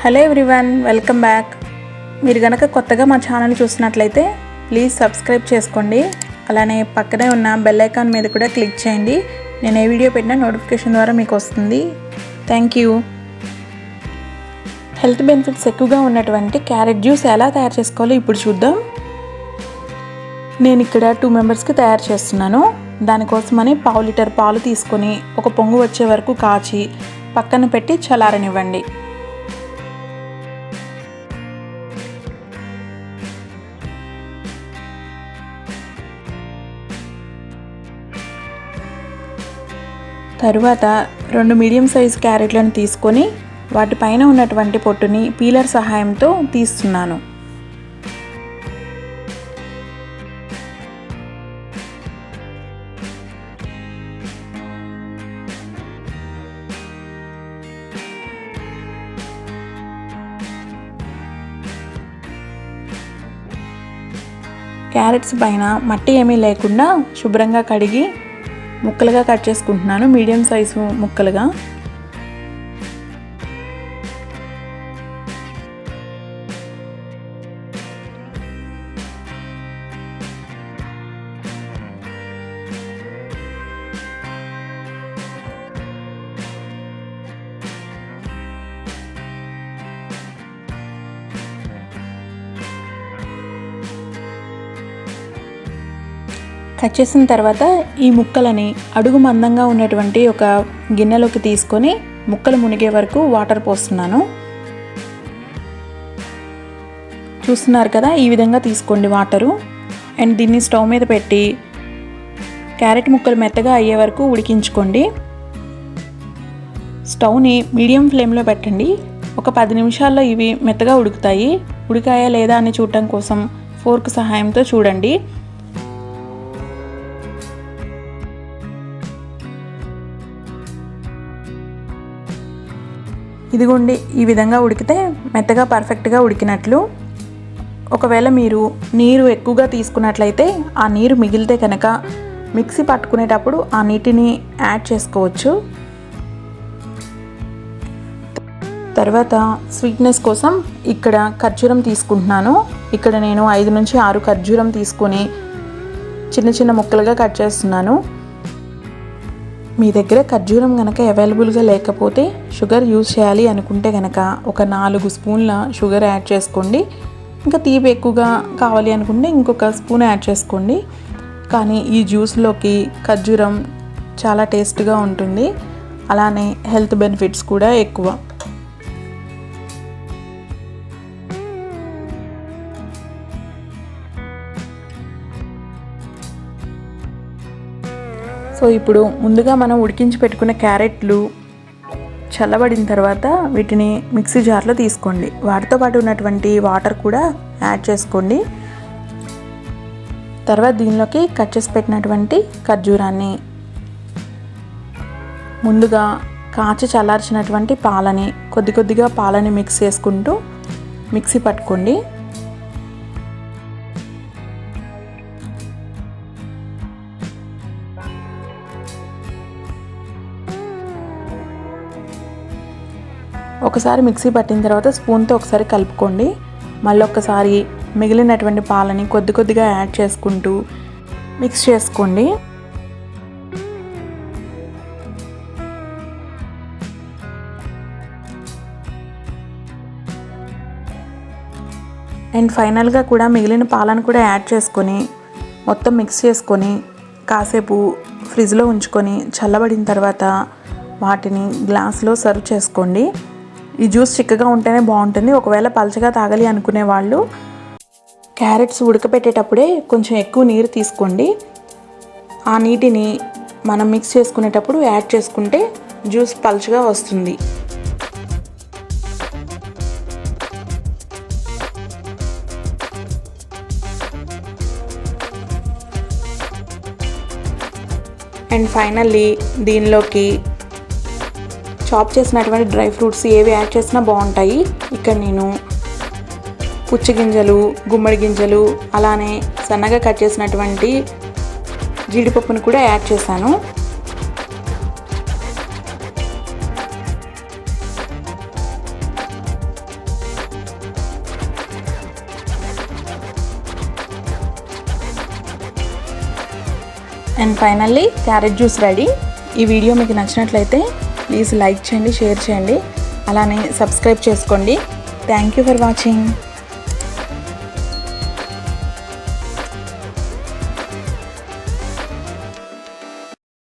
Hello everyone, welcome back. మీరు గనక కొత్తగా మా ఛానల్ చూసినట్లయితే ప్లీజ్ సబ్స్క్రైబ్ చేసుకోండి. అలానే పక్కనే ఉన్న బెల్ ఐకాన్ మీద కూడా క్లిక్ చేయండి. నేను ఏ వీడియో పెట్టినా నోటిఫికేషన్ ద్వారా మీకు వస్తుంది. Thank you. హెల్త్ బెనిఫిట్స్ ఎక్కువగా ఉన్నటువంటి క్యారెట్ జ్యూస్ ఎలా తయారు చేసుకోవాలో ఇప్పుడు చూద్దాం. నేను ఇక్కడ 2 మెంబర్స్కి తయారు చేస్తున్నాను. దానికోసమని 1/2 లీటర్ పాలు తీసుకొని ఒక పొంగు వచ్చే వరకు కాచి పక్కన పెట్టి చల్లారనివ్వండి. తరువాత 2 మీడియం సైజ్ క్యారెట్లను తీసుకొని వాటిపైన ఉన్నటువంటి పొట్టుని పీలర్ సహాయంతో తీస్తున్నాను. క్యారెట్స్ పైన మట్టి ఏమీ లేకుండా శుభ్రంగా కడిగి ముక్కలుగా కట్ చేసుకుంటున్నాను, మీడియం సైజు ముక్కలుగా. కట్ చేసిన తర్వాత ఈ ముక్కలని అడుగు మందంగా ఉన్నటువంటి ఒక గిన్నెలోకి తీసుకొని ముక్కలు మునిగే వరకు వాటర్ పోస్తున్నాను. చూస్తున్నారు కదా, ఈ విధంగా తీసుకోండి వాటరు. అండ్ దీన్ని స్టవ్ మీద పెట్టి క్యారెట్ ముక్కలు మెత్తగా అయ్యే వరకు ఉడికించుకోండి. స్టవ్ని మీడియం ఫ్లేమ్లో పెట్టండి. ఒక 10 నిమిషాల్లో ఇవి మెత్తగా ఉడుకుతాయి. ఉడికాయా లేదా అని చూడటం కోసం ఫోర్క్ సహాయంతో చూడండి. ఇదిగోండి, ఈ విధంగా ఉడికితే మెత్తగా పర్ఫెక్ట్గా ఉడికినట్లు. ఒకవేళ మీరు నీరు ఎక్కువగా తీసుకున్నట్లయితే ఆ నీరు మిగిలితే కనుక మిక్సీ పట్టుకునేటప్పుడు ఆ నీటిని యాడ్ చేసుకోవచ్చు. తర్వాత స్వీట్నెస్ కోసం ఇక్కడ ఖర్జూరం తీసుకుంటున్నాను. ఇక్కడ నేను 5 నుంచి 6 ఖర్జూరం తీసుకొని చిన్న చిన్న ముక్కలుగా కట్ చేస్తున్నాను. మీ దగ్గర ఖర్జూరం కనుక అవైలబుల్గా లేకపోతే షుగర్ యూజ్ చేయాలి అనుకుంటే కనుక ఒక 4 స్పూన్ల షుగర్ యాడ్ చేసుకోండి. ఇంకా తీపి ఎక్కువగా కావాలి అనుకుంటే ఇంకొక స్పూన్ యాడ్ చేసుకోండి. కానీ ఈ జ్యూస్లోకి ఖర్జూరం చాలా టేస్ట్గా ఉంటుంది. అలానే హెల్త్ బెనిఫిట్స్ కూడా ఎక్కువ. సో ఇప్పుడు ముందుగా మనం ఉడికించి పెట్టుకున్న క్యారెట్లు చల్లబడిన తర్వాత వీటిని మిక్సీ జార్లో తీసుకోండి. వాటితో పాటు ఉన్నటువంటి వాటర్ కూడా యాడ్ చేసుకోండి. తర్వాత దీనిలోకి కట్ చేసి పెట్టినటువంటి ఖర్జూరాన్ని, ముందుగా కాచి చల్లార్చినటువంటి పాలని, కొద్ది కొద్దిగా పాలని మిక్స్ చేసుకుంటూ మిక్సీ పట్టుకోండి. ఒకసారి మిక్సీ పట్టిన తర్వాత స్పూన్తో ఒకసారి కలుపుకోండి. మళ్ళీ ఒకసారి మిగిలినటువంటి పాలని కొద్ది కొద్దిగా యాడ్ చేసుకుంటూ మిక్స్ చేసుకోండి. అండ్ ఫైనల్గా కూడా మిగిలిన పాలను కూడా యాడ్ చేసుకొని మొత్తం మిక్స్ చేసుకొని కాసేపు ఫ్రిడ్జ్లో ఉంచుకొని చల్లబడిన తర్వాత వాటిని గ్లాస్లో సర్వ్ చేసుకోండి. ఈ జ్యూస్ చిక్కగా ఉంటేనే బాగుంటుంది. ఒకవేళ పలచగా తాగాలి అనుకునే వాళ్ళు క్యారెట్స్ ఉడకపెట్టేటప్పుడే కొంచెం ఎక్కువ నీరు తీసుకోండి. ఆ నీటిని మనం మిక్స్ చేసుకునేటప్పుడు యాడ్ చేసుకుంటే జ్యూస్ పలచగా వస్తుంది. అండ్ ఫైనల్లీ దీనిలోకి చాప్ చేసినటువంటి డ్రై ఫ్రూట్స్ ఏవి యాడ్ చేసినా బాగుంటాయి. ఇక్కడ నేను పుచ్చగింజలు, గుమ్మడి గింజలు, అలానే సన్నగా కట్ చేసినటువంటి జీడిపప్పును కూడా యాడ్ చేశాను. And finally carrot juice ready. ఈ వీడియో మీకు నచ్చినట్లయితే ప్లీజ్ లైక్ చేయండి, షేర్ చేయండి, అలానే సబ్స్క్రైబ్ చేసుకోండి. Thank you for watching.